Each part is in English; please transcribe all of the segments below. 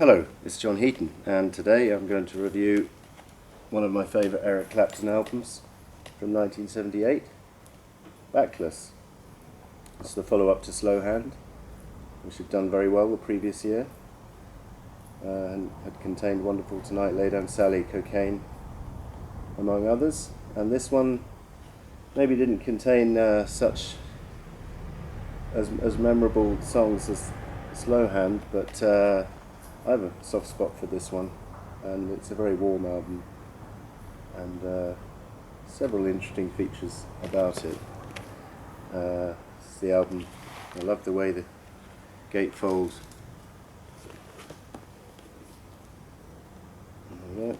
Hello, it's John Heaton, and today I'm going to review one of my favourite Eric Clapton albums from 1978, Backless. It's the follow-up to Slow Hand, which had done very well the previous year, and had contained Wonderful Tonight, Lay Down Sally, Cocaine, among others. And this one maybe didn't contain such as memorable songs as Slow Hand, but I have a soft spot for this one, and it's a very warm album, and several interesting features about it. It's the album, I love the way the gatefold. There we go.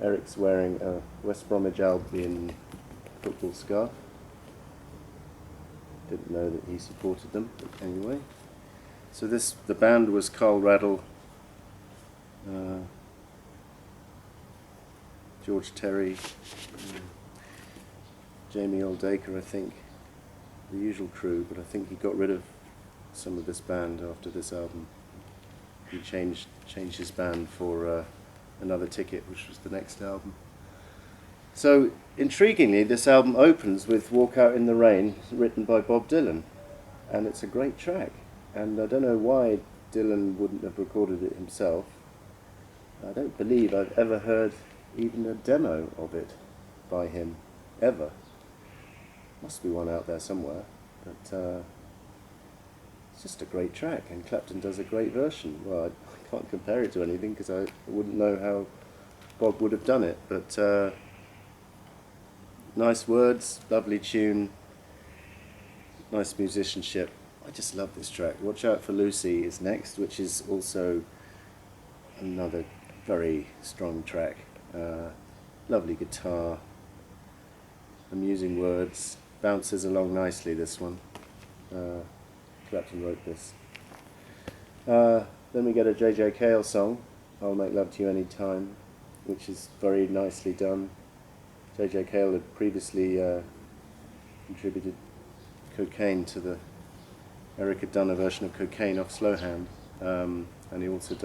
Eric's wearing a West Bromwich Albion football scarf. Didn't know that he supported them, but anyway. So the band was Carl Raddle, George Terry, Jamie Oldacre, I think, the usual crew, but I think he got rid of some of this band after this album. He changed his band for Another Ticket, which was the next album. So, intriguingly, this album opens with Walk Out in the Rain, written by Bob Dylan, and it's a great track. And I don't know why Dylan wouldn't have recorded it himself. I don't believe I've ever heard even a demo of it by him, ever. Must be one out there somewhere, but it's just a great track, and Clapton does a great version. Well, I can't compare it to anything because I wouldn't know how Bob would have done it, but nice words, lovely tune, nice musicianship. I just love this track. Watch Out for Lucy is next, which is also another very strong track. Lovely guitar, amusing words, bounces along nicely, this one. Clapton wrote this. Then we get a J.J. Cale song, I'll Make Love to You Anytime, which is very nicely done. J.J. Cale had previously contributed Cocaine to the... Eric had done a version of Cocaine off Slow Hand, and he also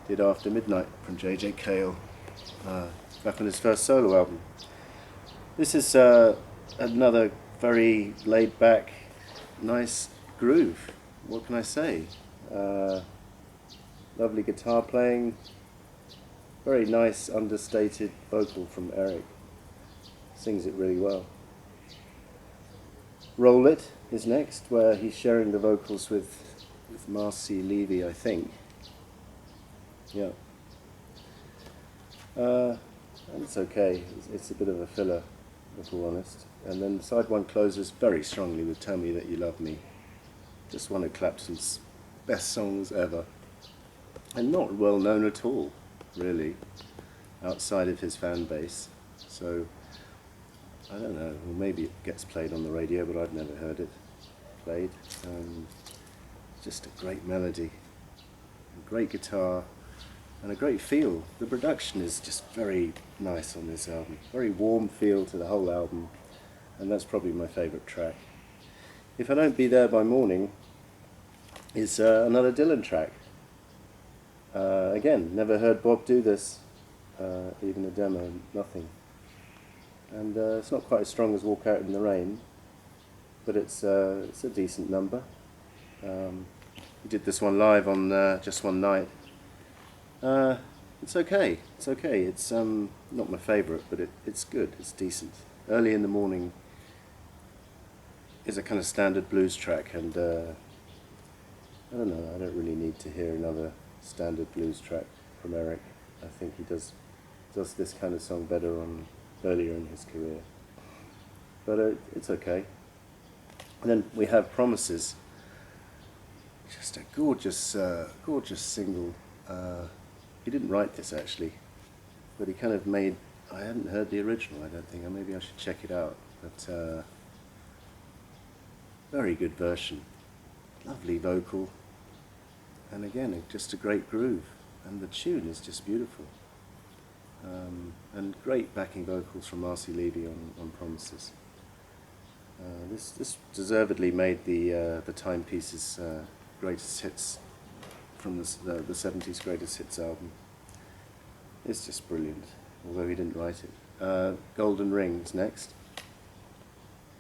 did After Midnight from J.J. Cale, back on his first solo album. This is another very laid-back, nice groove. What can I say? Lovely guitar playing, very nice understated vocal from Eric. Sings it really well. Roll It is next, where he's sharing the vocals with Marcy Levy, I think. Yeah. And it's okay. It's a bit of a filler, if we're honest. And then side one closes very strongly with Tell Me That You Love Me. Just one of Clapton's best songs ever. And not well known at all, really, outside of his fan base. So, I don't know, well, maybe it gets played on the radio, but I've never heard it played. Just a great melody, a great guitar, and a great feel. The production is just very nice on this album. Very warm feel to the whole album, and that's probably my favourite track. If I Don't Be There by Morning is another Dylan track. Again, never heard Bob do this, even a demo, nothing. And it's not quite as strong as Walk Out in the Rain, but it's a decent number. We did this one live on Just One Night. It's okay. It's okay. It's not my favourite, but it's good. It's decent. Early in the Morning is a kind of standard blues track, and I don't know. I don't really need to hear another standard blues track from Eric. I think he does this kind of song better on earlier in his career. But it's okay. And then we have Promises. Just a gorgeous, gorgeous single. He didn't write this actually, but he kind of made... I hadn't heard the original, I don't think. Maybe I should check it out. But very good version. Lovely vocal. And again, just a great groove. And the tune is just beautiful. And great backing vocals from Marcy Levy on Promises. This deservedly made the Timepieces greatest hits from the 70s Greatest Hits album. It's just brilliant, although he didn't write it. Golden Rings next.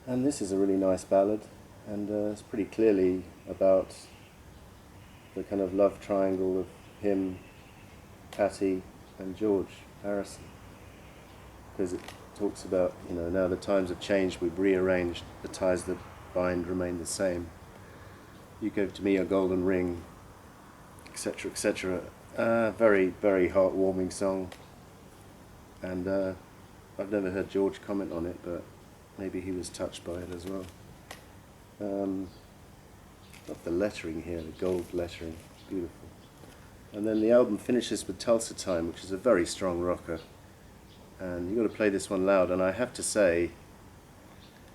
And this is a really nice ballad, and it's pretty clearly about the kind of love triangle of him, Patty, and George Harrison. Because it talks about, you know, now the times have changed, we've rearranged, the ties that bind remain the same. You gave to me a golden ring, etc., etc. Very, very heartwarming song. And I've never heard George comment on it, but maybe he was touched by it as well. Love the lettering here, the gold lettering, beautiful. And then the album finishes with Tulsa Time, which is a very strong rocker. And you've got to play this one loud, and I have to say,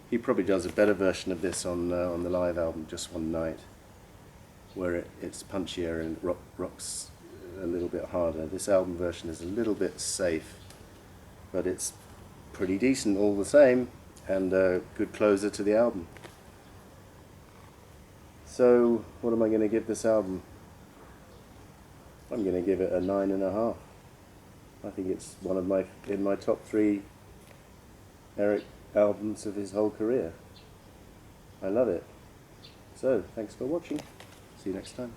he probably does a better version of this on the live album, Just One Night, where it's punchier and rocks a little bit harder. This album version is a little bit safe, but it's pretty decent all the same, and a good closer to the album. So, what am I going to give this album? I'm going to give it a 9.5. I think it's one of in my top 3 Eric albums of his whole career. I love it. So, thanks for watching. See you next time.